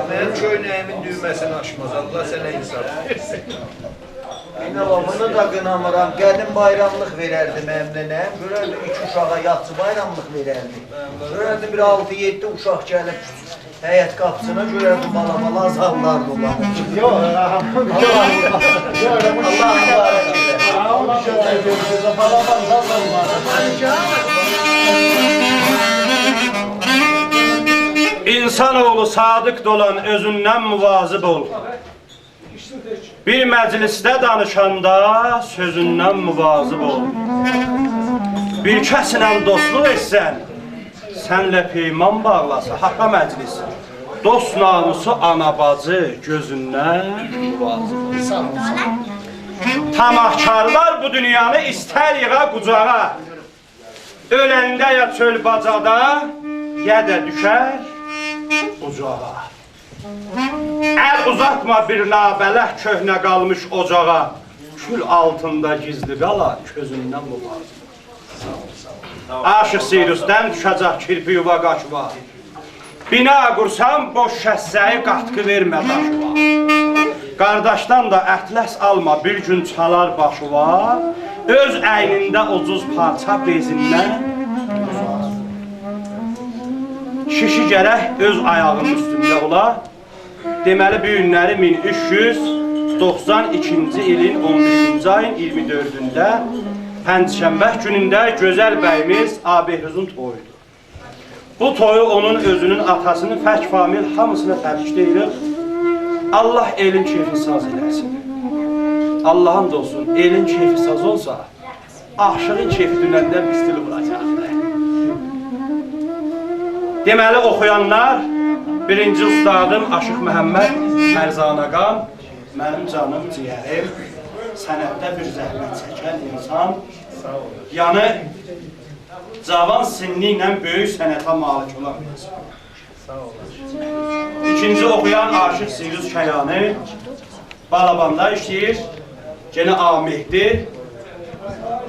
Benim köynəyimin düyməsini aşmaz. Allah sənə insaf versin. Bunu da qınamıram. Qədim bayramlıq verərdi mənim nənəm. Görərdim 2 uşağa yatsı bayramlıq verərdi. Görərdim bir 6-7 uşaq gəlib həyət qapısına görərdim bala-bala azallardı olanı. Yox, Allah mübarək edər. Allah mübarək edər. Bala-bala İnsanoğlu sadık dolan özündən müvazib ol. Bir məclisdə danışanda sözündən müvazib ol. Bir kəslə dostluq etsən, sənlə peyman bağlasa, haqqa məclis. Dost namusu ana-bacı gözündən müvazib ol. Tamahkarlar bu dünyanı istər yığa qucağa. Öləndə ya çöl bacada, ya da düşər ocağa. Əl uzatma bir nabələh köhnə qalmış ocağa. Kül altında gizli qala közündən müvazib. Aşıq Sirus'dən düşəcək kirpi yuva qaçva. Bina qursam boş şəssəyi qatqı vermə daşva. Qardaşdan da ətləs alma bir gün çalar başıva. Öz əynində ucuz parça bezindən şişi gərək öz ayağının üstündə ola. Deməli bu günləri 1392-ci ilin 11-ci ayın 24-də Pəncişənbə günündə gözəl bəyimiz Abehruzun toyudur. Bu toyu onun özünün atasının fək famil hamısına təbrik deyirik. Allah elin keyfi saz eləsin. Allah'ın da olsun, elin keyfi saz olsa, aşığın keyfi dünəndən pistili vuracaqdır. Deməli oxuyanlar, birinci ustadım Aşıq Məhəmməd Mərzanaqan, mənim canım, ciyərim, sənətdə bir zəhmət çəkən insan, yəni cavan sinni ilə böyük sənətə malik olan bir insan. İkinci oxuyan Aşıq Sirus Kəyani, Balabanda işləyir, gene Ahmet'dir,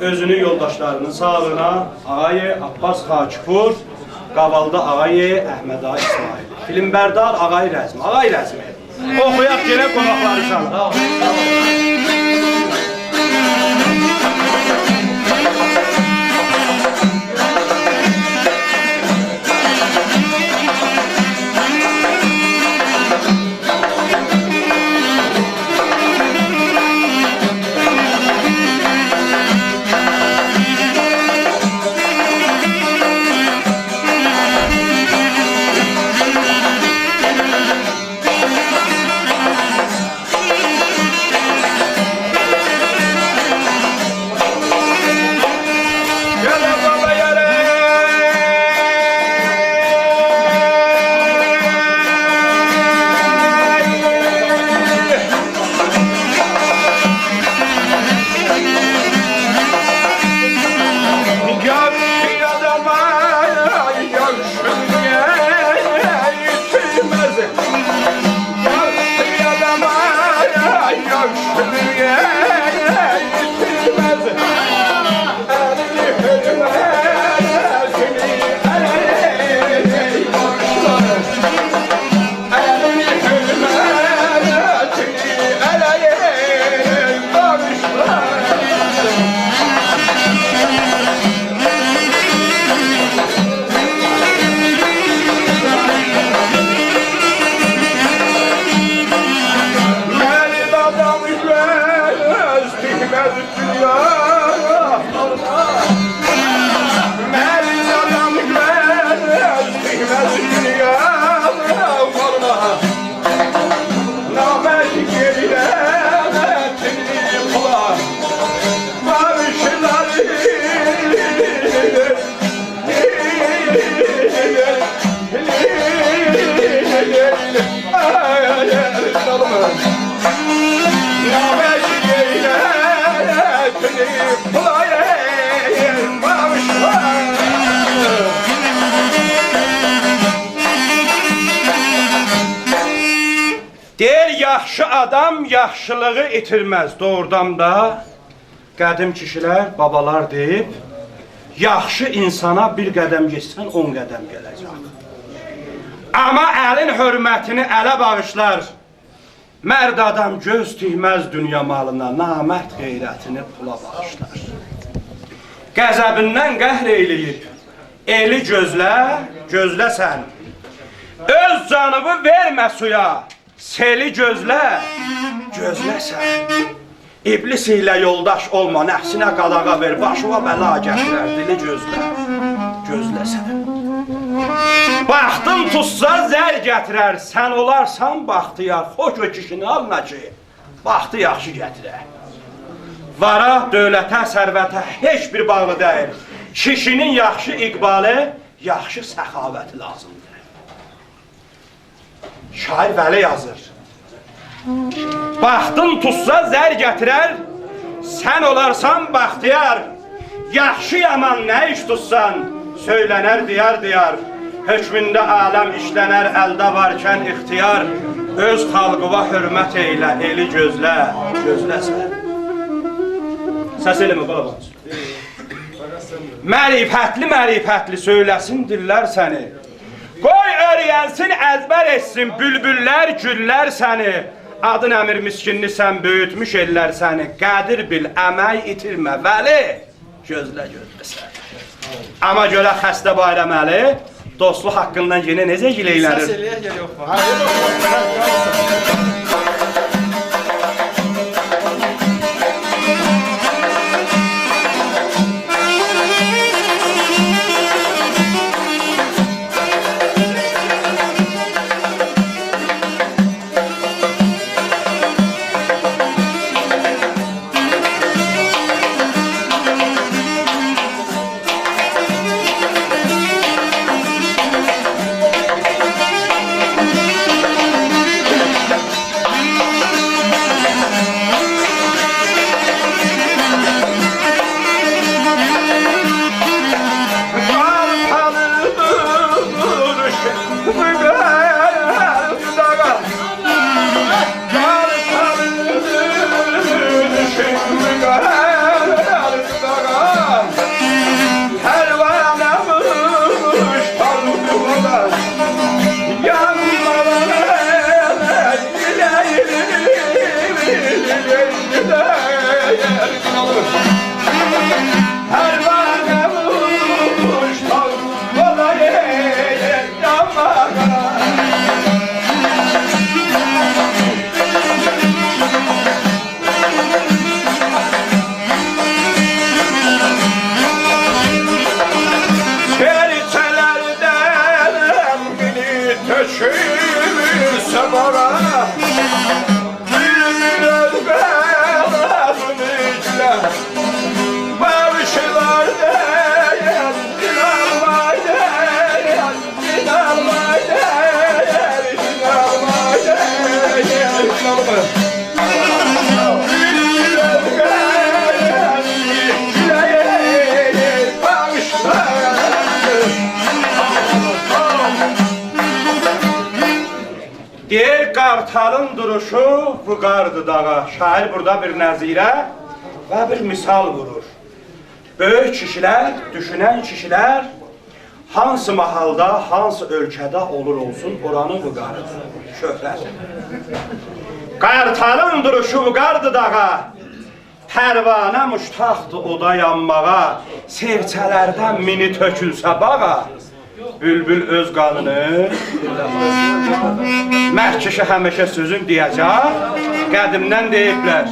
özünün yoldaşlarının sağlığına Ağayi Abbas Xakifur, Qavalda Ağayi Əhməd Ağa İsmail, Filmberdar Ağayi Rəzmi, Ağayi Rəzmi. Oxuyaq gene qonaqları inşallah. Yaxşı adam yaxşılığı itirməz, doğrudan da qədim kişilər, babalar deyib, yaxşı insana bir qədəm getsən 10 qədəm gələcək. Amma əlin hörmətini ələ bağışlar. Mərd adam göz tihməz dünya malına, namərd qeyrətini pula bağışlar. Qəzəbindən qəhr eyləyib, eli gözlə, gözləsən. Öz canımı vermə suya, seli gözlə, gözləsən. İblis ilə yoldaş olma, nəfsinə qadağa ver, başına bəla gətirər, dili gözlə, gözləsən. Baxtın tutsa zər gətirər, sən olarsan baxtıyar, xoş o kişini alma ki, baxtı yaxşı gətirər. Vara, dövlətə, sərvətə heç bir bağlı deyil. Kişinin yaxşı iqbalı, yaxşı səxavəti lazımdır. Şair Vəli yazır. Baxtın tutsa zər gətirər, sən olarsan baxtiyar. Yaxşı yaman nə iş tutsan, söylənər diyar. Hökmündə aləm işlənər, əldə varkən ixtiyar. Öz xalqıva hörmət eylə, eli gözlə, gözləsən. Səs eləmə, qalabancı. Mərifətli söyləsin dillər səni. Qoy öyrənsin, əzbər etsin, bülbüllər, güllər səni. Adın əmir miskinni sən böyütmüş ellər səni. Qədir bil, əmək itirmə, Vəli, gözlə sən. Amma görə xəstə Bayram Əli, dostluq haqqından yenə necə gileylərir? Səs eləyə gəl yoxma. Deyir, qartalın duruşu vüqardı dağa. Şair burada bir nəzirə və bir misal vurur. Böyük kişilər, düşünən kişilər hansı mahalda, hansı ölkədə olur olsun, oranın vüqarıdır, şöhrət. Qartalın duruşu vüqardı dağa, pərvanə müştaxdı oda yanmağa, sevçələrdən mini tökülsə bağa, bülbül öz qanını məhkişi həmişə sözün deyəcək, qədimdən deyiblər.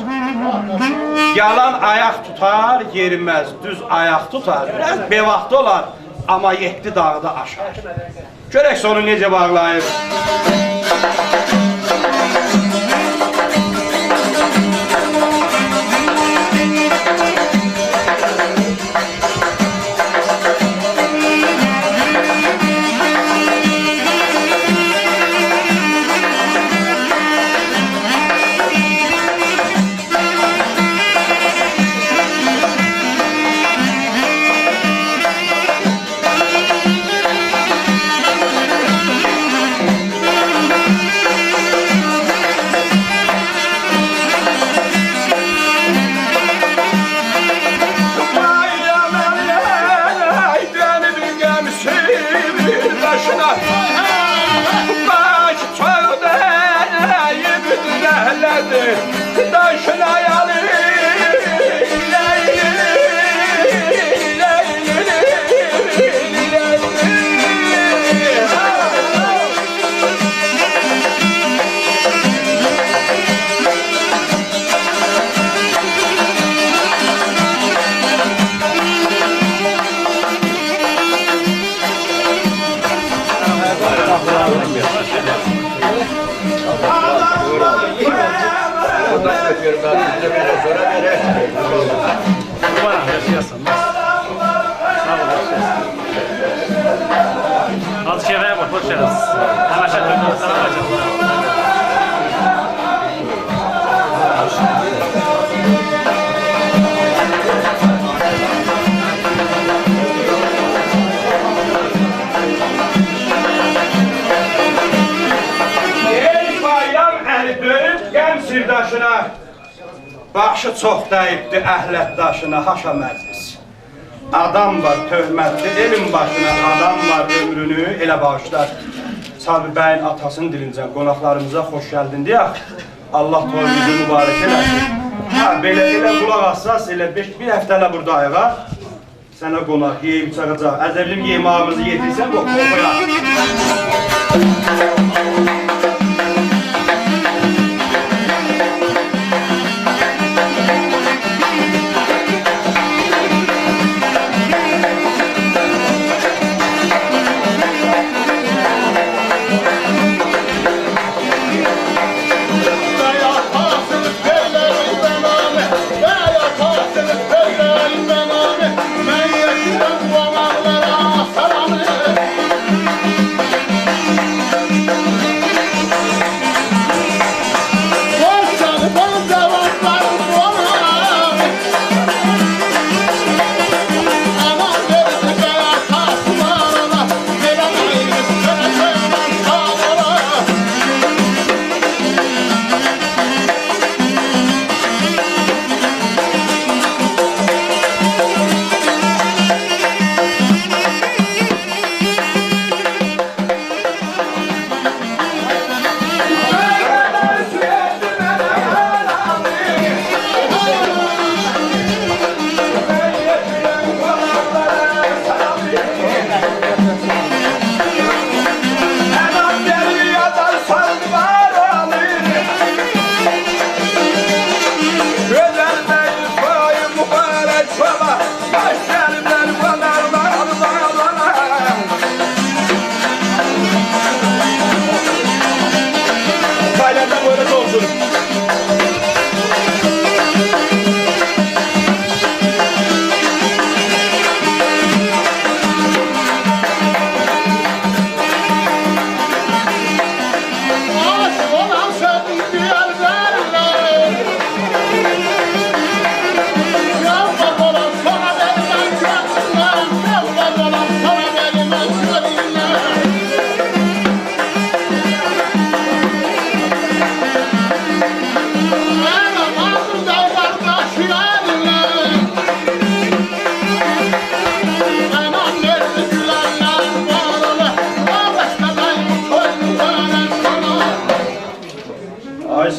Yalan ayaq tutar, yeriməz, düz ayaq tutar. Biraz bevaxtı olar, amma 7 dağı da aşar. Görək sonu necə bağlayır. Rəhlədi daşın ayalı Buradan öpüyorum ben. Bize bir de sonra verer. Bana yaşayasın. Az şefeye bak, hoş geldiniz. Aşağı dönüyoruz, sana bacım. Ey bayram əli dönüb qəm sirdaşına Baxşı çox dəyibdi əhlət daşına haşa məclis Adam var töhmətli elin başına Adam var ömrünü elə bağışlar Sabri bəyin atasının dilincən qonaqlarımıza xoş gəldin deyək Allah toyumuzu mübarək eləsin Hə, belə elə qulaq assas, elə bir həftələ burada ayağa Sənə qonaq yeyib çağacaq Əzəblim yeymağımızı yedirsən, bu qoxuya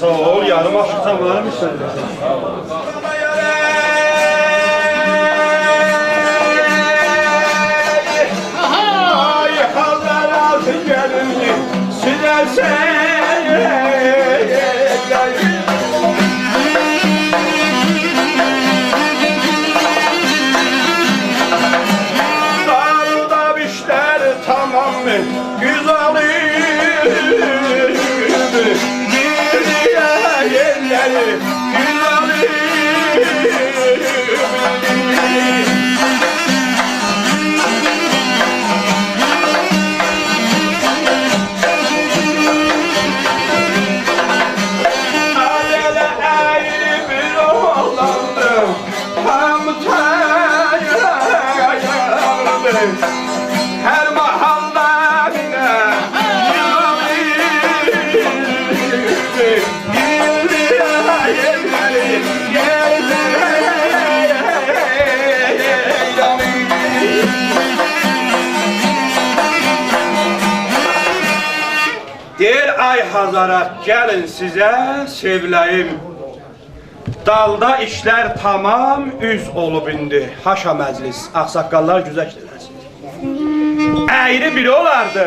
Sağ ol, yarım aşıktan varmış sende. Ay, hallar altın gelin, silersen. Dağda bişler tamam mı? Güzel yerleri Bazara gəlin sizə sevləyim. Dalda işlər tamam üz olub indi. Haşa məclis, ağsaqqallar güzəşt eləsin. Əyri biri olardı.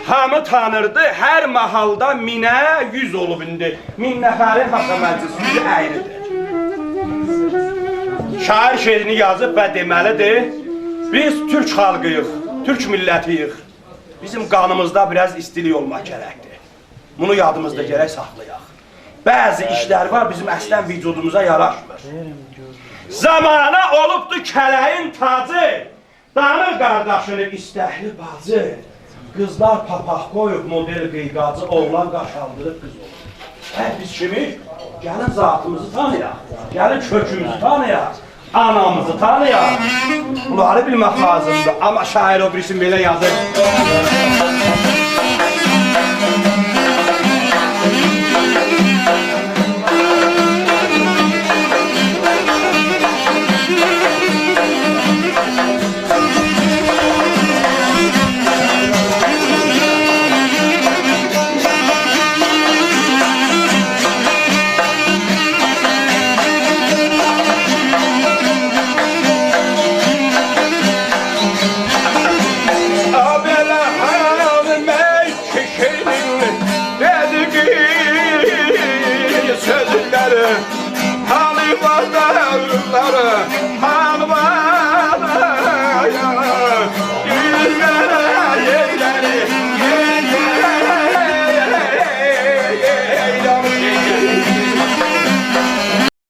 Hamı tanırdı, hər mahalda minə 100 olub indi. 1000 nəfərin haşa məclis yüzü əyridir. Şair şeirini yazıb və deməlidir, biz Türk xalqıyıq, Türk millətiyik. Bizim qanımızda biraz istilik olmaq gərəkdir. Bunu yadımızda gərək saxlayaq. Bəzi işlər var bizim əslən vücudumuza yaraşmır. Zamana olubdu kələyin tacı, danır qardaşını istəkli bacı. Qızlar papaq qoyub model qıyqacı, oğlan qaşaldırıb qız olur. Biz kimi? Gəlin zatımızı tanıyaq, gəlin kökümüzü tanıyaq, anamızı tanıyaq. Bunları bilmək lazımdır, amma şair o birisin belə yazır.